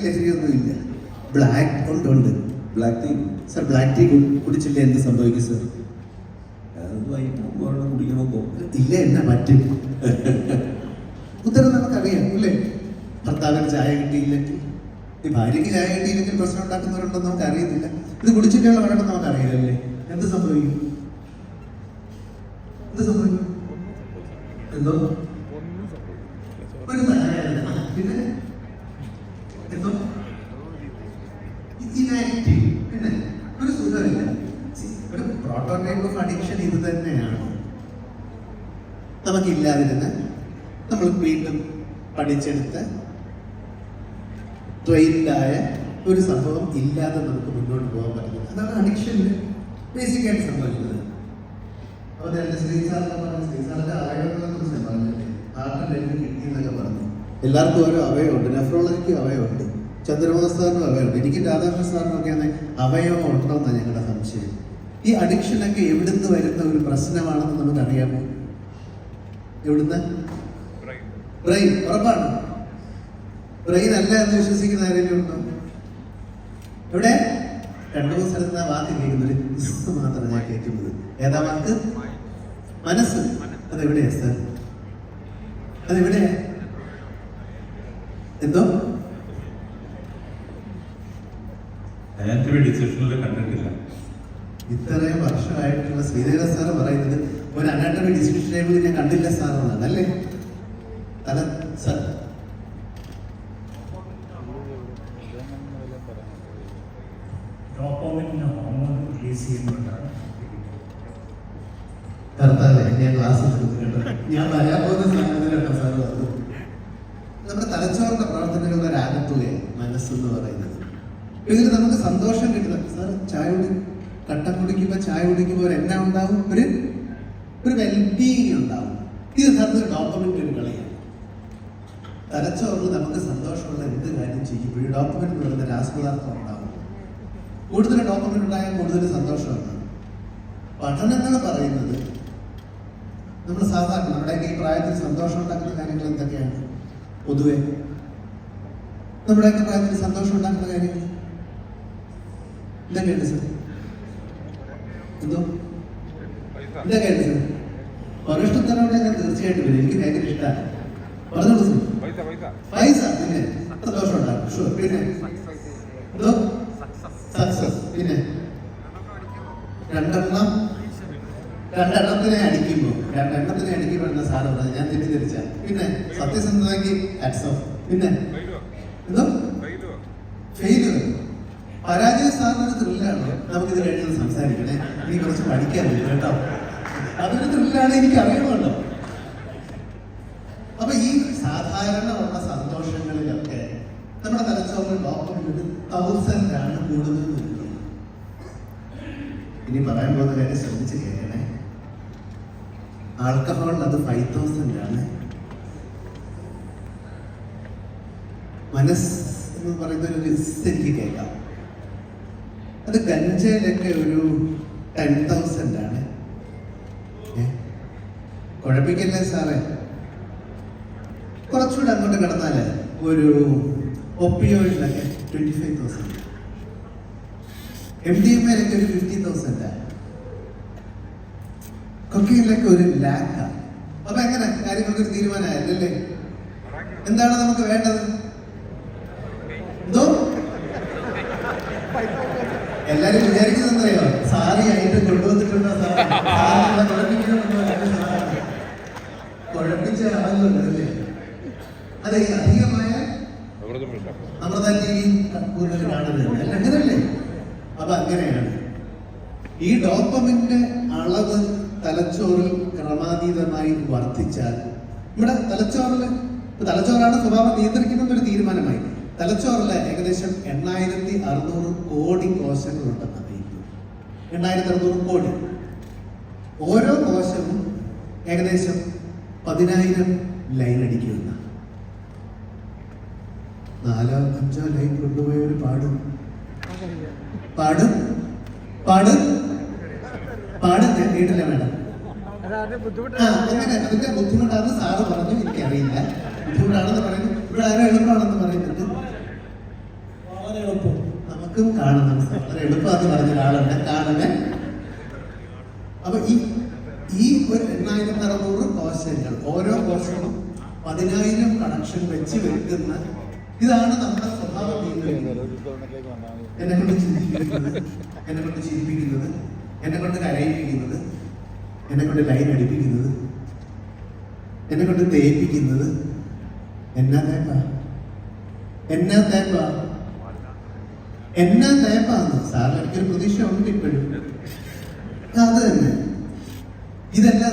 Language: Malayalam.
ലഹരിയൊന്നുമില്ല. ബ്ലാക്ക് ഉണ്ട്. Black tea sir, black tea കുടിച്ചില്ല എന്ത് സംഭവിക്കും സർ? കുടിക്കുമ്പോ ഇല്ല, എന്നാ പറ്റും? ഉത്തരം നമുക്കറിയാം അല്ലേ? ഭർത്താവിന് ചായ കിട്ടിയില്ലെങ്കിൽ, ഈ ഭാര്യയ്ക്ക് ചായ കിട്ടിയില്ലെങ്കിൽ പ്രശ്നം ഉണ്ടാക്കുന്നവരുണ്ടെന്ന് നമുക്ക് അറിയത്തില്ല. ഇത് കുടിച്ചിട്ടുള്ള വേണമെന്ന് നമുക്ക് അറിയില്ലല്ലേ? എന്ത് സംഭവിക്കും? എന്തോ ഒരു പിന്നെ എന്തോ ഇനാക്റ്റീവ്, പിന്നെ ഒരു സുഖമില്ല. ഒരു പ്രോട്ടോടൈപ്പ് ഓഫ് അഡിക്ഷൻ ഇത് തന്നെയാണ്. നമുക്കില്ലാതിരുന്ന് നമ്മൾ വീണ്ടും പഠിച്ചെടുത്ത് ട്രെയിൻഡായ ഒരു സംഭവം ഇല്ലാതെ നമുക്ക് മുന്നോട്ട് പോകാൻ പറ്റുന്നത്. അതാണ് അഡിക്ഷനിൽ ബേസിക്കായിട്ട് സംഭവിക്കുന്നത്. അപ്പോൾ ശ്രീസാറിന്റെ അവയവങ്ങളെ കുറിച്ച് പറഞ്ഞില്ലേ, ഹാർട്ടിൽ കിഡ്നി എന്നൊക്കെ പറഞ്ഞു. എല്ലാവർക്കും ഓരോ അവയവമുണ്ട്. നെഫ്രോളജിക്ക് അവയവമുണ്ട്, ചന്ദ്രബോസ് സാറിനും അവയവമുണ്ട്, എനിക്ക് രാധാകൃഷ്ണ സാറിനൊക്കെയാണ് അവയവം ഉണ്ടോ എന്നാണ് ഞങ്ങളുടെ സംശയം. ഈ അഡിക്ഷനൊക്കെ എവിടുന്ന് വരുന്ന ഒരു പ്രശ്നമാണെന്ന് നമുക്കറിയാമോ? എവിടുന്ന്? ബ്രെയിൻ. ഉറപ്പാണ് ബ്രെയിൻ അല്ല എന്ന് വിശ്വസിക്കുന്ന ആരെങ്കിലും ഉണ്ടോ? എവിടെ? രണ്ടു മൂന്ന് സ്ഥലത്ത് ആ വാക്ക് കേൾക്കുന്നത് മാത്രം ഞാൻ കേൾക്കുന്നത്. ഏതാ വാക്ക്? മനസ്സ്. അതെവിടെയാ സാർ? അതെവിടെയാ? എന്തോ കണ്ടിട്ടില്ല. ഇത്രയും വർഷമായിട്ടുള്ള ശ്രീദേവ സാറ് പറയുന്നത് ഒരു അനാട്ടമി ഡിസ്കഷൻ ടേബിൾ ഞാൻ കണ്ടില്ല സാർ എന്നാണ് അല്ലേ? സാർ കർത്താവേ, ഞാൻ ക്ലാസ് കേട്ടോ, ഞാൻ വരാൻ പോകുന്ന സാധനത്തിലാണ് സാർ അത്. നമ്മുടെ തലച്ചോറിന്റെ പ്രവർത്തനങ്ങളുടെ ഒരു ആകത്തുകയാണ് മനസ്സെന്ന് പറയുന്നത്. ഇതിൽ നമുക്ക് സന്തോഷം കിട്ടുന്നത് സാർ, കട്ടൻ കുടിക്കുമ്പോൾ ചായ കുടിക്കുമ്പോൾ എന്നാ ഉണ്ടാവും? ഒരു വെൽബീയിങ് ഉണ്ടാവും. ഇത് യഥാർത്ഥത്തിൽ ഡോപ്പമിൻ്റെ ഒരു കളിയാണ്. തലച്ചോറിൽ നമുക്ക് സന്തോഷമുള്ള എന്ത് കാര്യം ചെയ്യുമ്പോഴും ഡോപ്പമിൻ എന്ന് പറയുന്ന രാസപദാർത്ഥം ഉണ്ടാവും. കൂടുതൽ ഡോപ്പമിൻ ഉണ്ടായാൽ കൂടുതൽ സന്തോഷമാണ്. പഠനങ്ങൾ പറയുന്നത് നമ്മൾ സാധാരണ നമ്മുടെ ഈ പ്രായത്തിൽ സന്തോഷം ഉണ്ടാക്കുന്ന കാര്യങ്ങൾ എന്തൊക്കെയാണ്? പൊതുവെ നമ്മുടെയൊക്കെ പ്രായത്തിൽ സന്തോഷം ഉണ്ടാക്കുന്ന കാര്യങ്ങൾ എന്തൊക്കെയുണ്ട് സാർ? എന്തോ എന്തൊക്കെയുണ്ട് സാർ? ഒരിഷ്ടത്തിനോടെ ഞാൻ തീർച്ചയായിട്ടും വരും. എനിക്ക് ഭയങ്കര ഇഷ്ടമാണ്. പറഞ്ഞോളൂ സാർ. പൈസ, പിന്നെ സന്തോഷം ഉണ്ടാകും. ഷുവർ. പിന്നെ എന്തോ സക്സസ്. പിന്നെ രണ്ടെണ്ണത്തിനെ അടിക്കുമ്പോഴെന്ന സാറ് പറഞ്ഞത് ഞാൻ തെറ്റിദ്ധരിച്ച. പിന്നെ സത്യസന്ധതയ്ക്ക് ഹാറ്റ്സ് ഓഫ്. പിന്നെ എന്തോ ഫെയിലുവർ, പരാജയ സാറിനൊരു ത്രില്ലാണ്. നമുക്കിത് കഴിഞ്ഞ് സംസാരിക്കണേ, നീ കുറച്ച് പഠിക്കാൻ പറ്റും കേട്ടോ. അതൊരു ത്രില്ലാണ്, എനിക്ക് അറിയണമല്ലോ. അപ്പൊ ഈ സാധാരണ ഉള്ള സന്തോഷങ്ങളിലൊക്കെ നമ്മുടെ തലച്ചോറിൽ ഡോക്ടർ 1000 ആണ് കൂടുതൽ നിൽക്കുന്നത്. ഇനി പറയാൻ പോകുന്ന കാര്യം ശ്രദ്ധിച്ച് കേൾക്കണേ. ആൽക്കഹോളിൽ അത് 5000 ആണ്. മനസ്സ് എന്ന് പറയുന്ന ഒരു എനിക്ക് കേൾക്കാം. അത് ഗഞ്ചയിലൊക്കെ ഒരു 10,000 ആണ്. കുഴപ്പിക്കല്ലേ സാറേ? കുറച്ചുകൂടെ അങ്ങോട്ട് കിടന്നാല് ഒരു ഒപ്പിയോയിലൊക്കെ 25,000, MDMA-ലൊക്കെ ഒരു 50,000, കൊക്കയിലൊക്കെ 1,00,000. അപ്പൊ എങ്ങനെ കാര്യങ്ങൾക്കൊരു തീരുമാനമായല്ലേ? എന്താണ് നമുക്ക് വേണ്ടത്? എന്തോ എല്ലാരും വിചാരിക്കുന്നറിയോ? സാറിയായിട്ട് കൊണ്ടുവന്നിട്ടുണ്ടോ? കുഴപ്പിച്ച ആളുകളുണ്ട് അല്ലേ? അതെ, അധികമായ നമ്മുടെ ടി വി കൂടുതൽ കാണുന്നത് അങ്ങനല്ലേ? അപ്പൊ അങ്ങനെയാണ് ഈ ഡോപ്പമിന്റെ അളവ് തലച്ചോറിൽ ക്രമാതീതമായി വർദ്ധിച്ചാൽ ഇവിടെ തലച്ചോറാണ് സ്വഭാവം നിയന്ത്രിക്കുന്നത് ഒരു തീരുമാനമായി. തലച്ചോറിലെ ഏകദേശം 8600 കോടി കോശങ്ങളുണ്ടെന്ന് അറിയിക്കുന്നു. 8600 കോടി. ഓരോ കോശവും ഏകദേശം 10,000 ലൈൻ അടിക്കുന്ന 4-5 ലൈൻ കൊണ്ടുപോയ ഒരു പാടും ഞാൻ കേട്ടില്ല മേഡം. അങ്ങനെ അതിന്റെ ബുദ്ധിമുട്ടാണെന്ന് സാറ് പറഞ്ഞു. എനിക്കറിയില്ല ബുദ്ധിമുട്ടാണെന്ന് പറയുന്നു. ഇവിടെ ആരോ എളുപ്പമാണെന്ന് പറയുന്നുണ്ട്. വളരെ എളുപ്പം. നമുക്കും കാണണം. വളരെ എളുപ്പമാണെന്ന് പറഞ്ഞ ഒരാളുണ്ട്, കാണണേ. അപ്പൊ ഈ ഒരു 8600 കോശങ്ങൾ, ഓരോ കോശവും 10,000 കണക്ഷൻ വെച്ച് വെക്കുന്ന, ഇതാണ് നമ്മുടെ സ്വഭാവം. എന്നെ കൊണ്ട് ചിന്തിപ്പിക്കുന്നത്, എന്നെ കൊണ്ട് ചിരിപ്പിക്കുന്നത്, എന്നെ കൊണ്ട് കരയിപ്പിക്കുന്നത്, എന്നെ കൊണ്ട് ലൈൻ അടിപ്പിക്കുന്നത്, എന്നെ കൊണ്ട് തേപ്പിക്കുന്നത്. എന്നാ തേപ്പാന്ന് സാറിന് എനിക്കൊരു പ്രതീക്ഷ ഉണ്ട് ഇപ്പോഴും. അത് തന്നെ. ഇതെല്ലാം